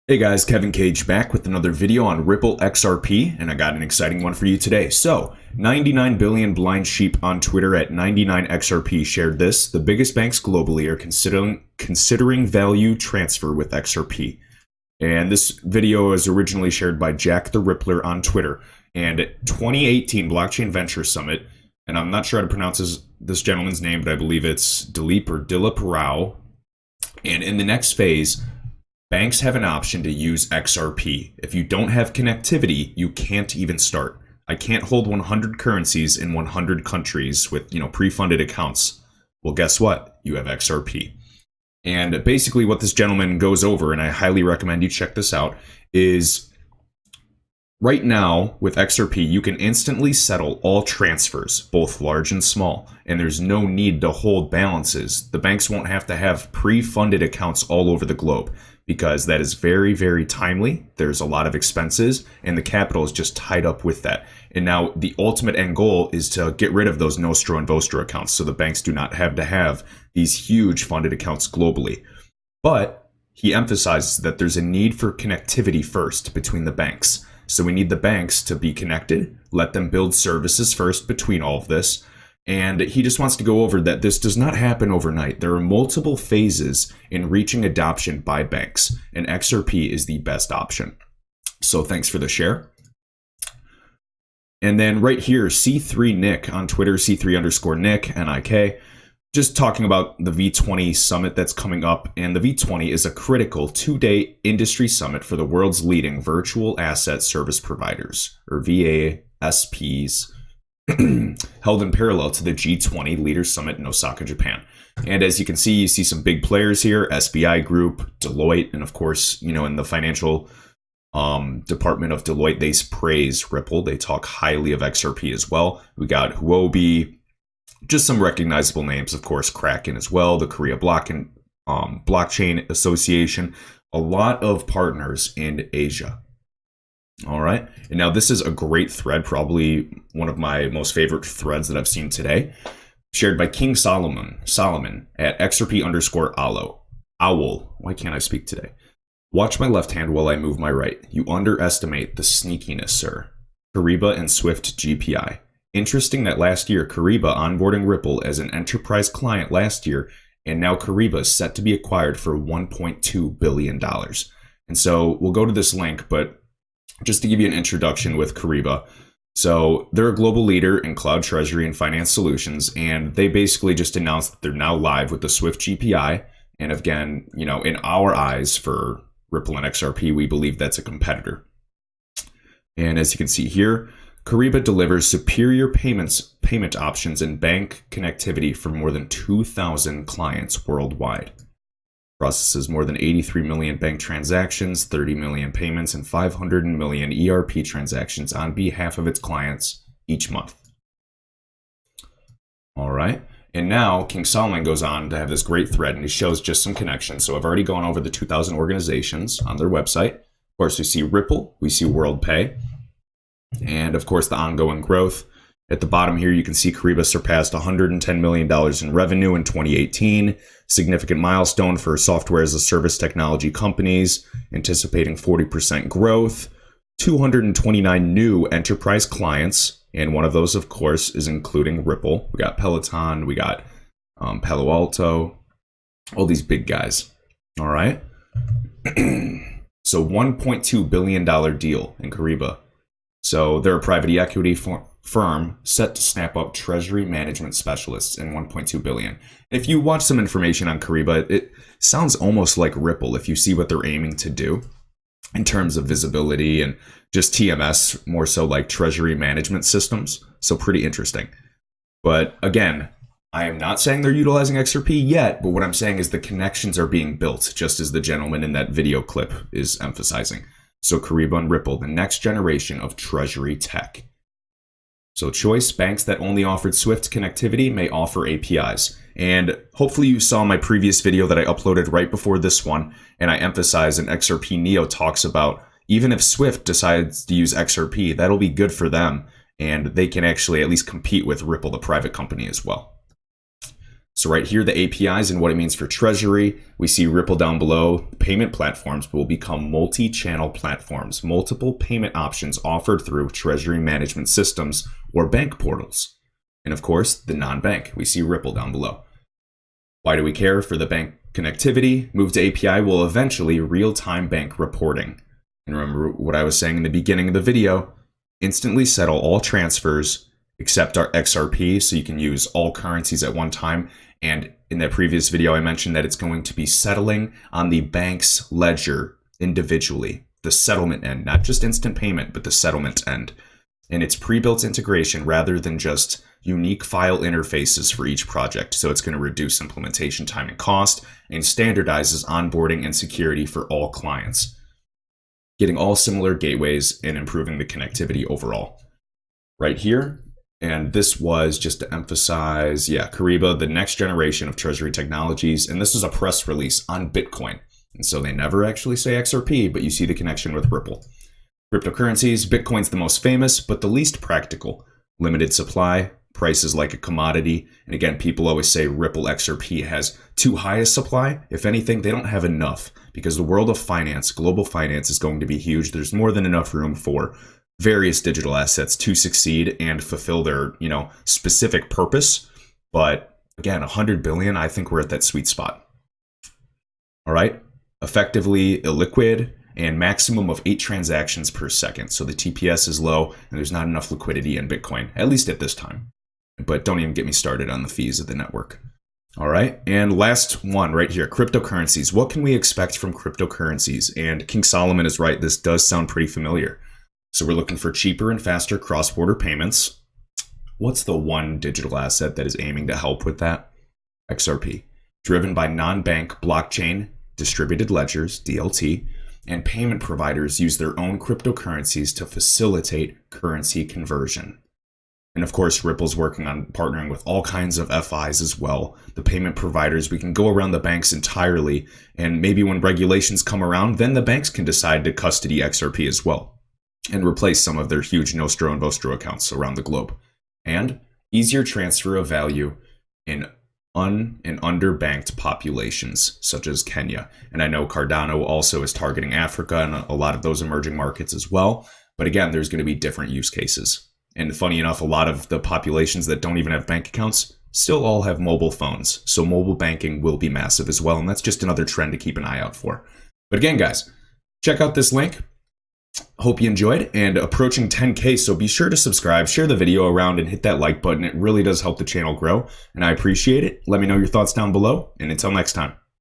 Hey guys, Kevin Cage back with another video on Ripple XRP, and I got an exciting one for you today. So, 99 billion blind sheep on Twitter at 99XRP shared this. The biggest banks globally are considering value transfer with XRP. And this video was originally shared by Jack the Rippler on Twitter. And 2018 Blockchain Venture Summit, and I'm not sure how to pronounce this gentleman's name, but I believe it's Dilip Rao. And in the next phase, banks have an option to use XRP. If you don't have connectivity, you can't even start. I can't hold 100 currencies in 100 countries with, pre-funded accounts. Well, guess what? You have XRP. And basically what this gentleman goes over, and I highly recommend you check this out, is right now with XRP, you can instantly settle all transfers, both large and small, and there's no need to hold balances. The banks won't have to have pre-funded accounts all over the globe, because that is very, very timely. There's a lot of expenses, and the capital is just tied up with that. And now the ultimate end goal is to get rid of those Nostro and Vostro accounts, so the banks do not have to have these huge funded accounts globally. But he emphasizes that there's a need for connectivity first between the banks. So we need the banks to be connected, let them build services first between all of this. And he just wants to go over that this does not happen overnight. There are multiple phases in reaching adoption by banks, and XRP is the best option. So thanks for the share. And then right here, C3Nick on Twitter, C3_Nick, N-I-K, just talking about the V20 summit that's coming up. And the V20 is a critical 2-day industry summit for the world's leading virtual asset service providers, or VASPs, held in parallel to the G20 Leaders Summit in Osaka, Japan. And as you can see, you see some big players here, SBI Group, Deloitte, and of course, in the financial department of Deloitte, they praise Ripple. They talk highly of XRP as well. We got Huobi, just some recognizable names, of course, Kraken as well, the Korea Blockchain Association, a lot of partners in Asia. All right. And now this is a great thread, probably one of my most favorite threads that I've seen today, shared by King Solomon at XRP_Owl. Why can't I speak today? Watch my left hand while I move my right. You underestimate the sneakiness, sir. Kyriba and Swift GPI. Interesting that last year, Kyriba onboarding Ripple as an enterprise client last year, and now Kyriba is set to be acquired for $1.2 billion. And so we'll go to this link, but just to give you an introduction with Kyriba. So they're a global leader in cloud treasury and finance solutions, and they basically just announced that they're now live with the Swift GPI. And again, in our eyes for Ripple and XRP, we believe that's a competitor. And as you can see here, Kyriba delivers superior payment options and bank connectivity for more than 2,000 clients worldwide. Processes more than 83 million bank transactions, 30 million payments, and 500 million ERP transactions on behalf of its clients each month. All right. And now King Solomon goes on to have this great thread, and he shows just some connections. So I've already gone over the 2,000 organizations on their website. Of course, we see Ripple, we see WorldPay, and of course the ongoing growth. At the bottom here, you can see Kyriba surpassed $110 million in revenue in 2018, significant milestone for software as a service technology companies, anticipating 40% growth, 229 new enterprise clients, and one of those, of course, is including Ripple. We got Peloton, we got Palo Alto, all these big guys. All right. So $1.2 billion deal in Kyriba. So they're a private equity firm set to snap up treasury management specialists in $1.2 billion. If you watch some information on Kyriba, it sounds almost like Ripple if you see what they're aiming to do in terms of visibility and just TMS, more so like treasury management systems. So pretty interesting. But again, I am not saying they're utilizing XRP yet, but what I'm saying is the connections are being built, just as the gentleman in that video clip is emphasizing. So Kyriba and Ripple, the next generation of treasury tech. So choice banks that only offered Swift connectivity may offer APIs. And hopefully you saw my previous video that I uploaded right before this one, and I emphasize in XRP Neo talks about even if Swift decides to use XRP, that'll be good for them, and they can actually at least compete with Ripple, the private company, as well. So right here, the APIs and what it means for Treasury. We see Ripple down below. Payment platforms will become multi-channel platforms, multiple payment options offered through Treasury management systems or bank portals. And of course, the non-bank. We see Ripple down below. Why do we care? For the bank connectivity, move to API will eventually real-time bank reporting. And remember what I was saying in the beginning of the video, instantly settle all transfers except our XRP, so you can use all currencies at one time. And in that previous video, I mentioned that it's going to be settling on the bank's ledger individually, the settlement end, not just instant payment, but the settlement end. And it's pre-built integration rather than just unique file interfaces for each project. So it's going to reduce implementation time and cost and standardizes onboarding and security for all clients, getting all similar gateways and improving the connectivity overall. Right here, and this was just to emphasize, Kyriba, the next generation of Treasury technologies. And this is a press release on Bitcoin. And so they never actually say XRP, but you see the connection with Ripple. Cryptocurrencies, Bitcoin's the most famous, but the least practical. Limited supply, prices like a commodity. And again, people always say Ripple XRP has too high a supply. If anything, they don't have enough, because the world of finance, global finance, is going to be huge. There's more than enough room for various digital assets to succeed and fulfill their, specific purpose. But again, 100 billion, I think we're at that sweet spot. All right, effectively illiquid and maximum of 8 transactions per second. So the TPS is low and there's not enough liquidity in Bitcoin, at least at this time. But don't even get me started on the fees of the network. All right, and last one right here, cryptocurrencies. What can we expect from cryptocurrencies? And King Solomon is right, this does sound pretty familiar. So we're looking for cheaper and faster cross-border payments. What's the one digital asset that is aiming to help with that? XRP, driven by non-bank blockchain distributed ledgers, DLT, and payment providers use their own cryptocurrencies to facilitate currency conversion. And of course, Ripple's working on partnering with all kinds of FIs as well. The payment providers, we can go around the banks entirely, and maybe when regulations come around, then the banks can decide to custody XRP as well and replace some of their huge Nostro and Vostro accounts around the globe. And easier transfer of value in and underbanked populations such as Kenya. And I know Cardano also is targeting Africa and a lot of those emerging markets as well. But again, there's going to be different use cases. And funny enough, a lot of the populations that don't even have bank accounts still all have mobile phones. So mobile banking will be massive as well. And that's just another trend to keep an eye out for. But again, guys, check out this link. Hope you enjoyed, and approaching 10K, so be sure to subscribe, share the video around, and hit that like button. It really does help the channel grow, and I appreciate it. Let me know your thoughts down below, and until next time.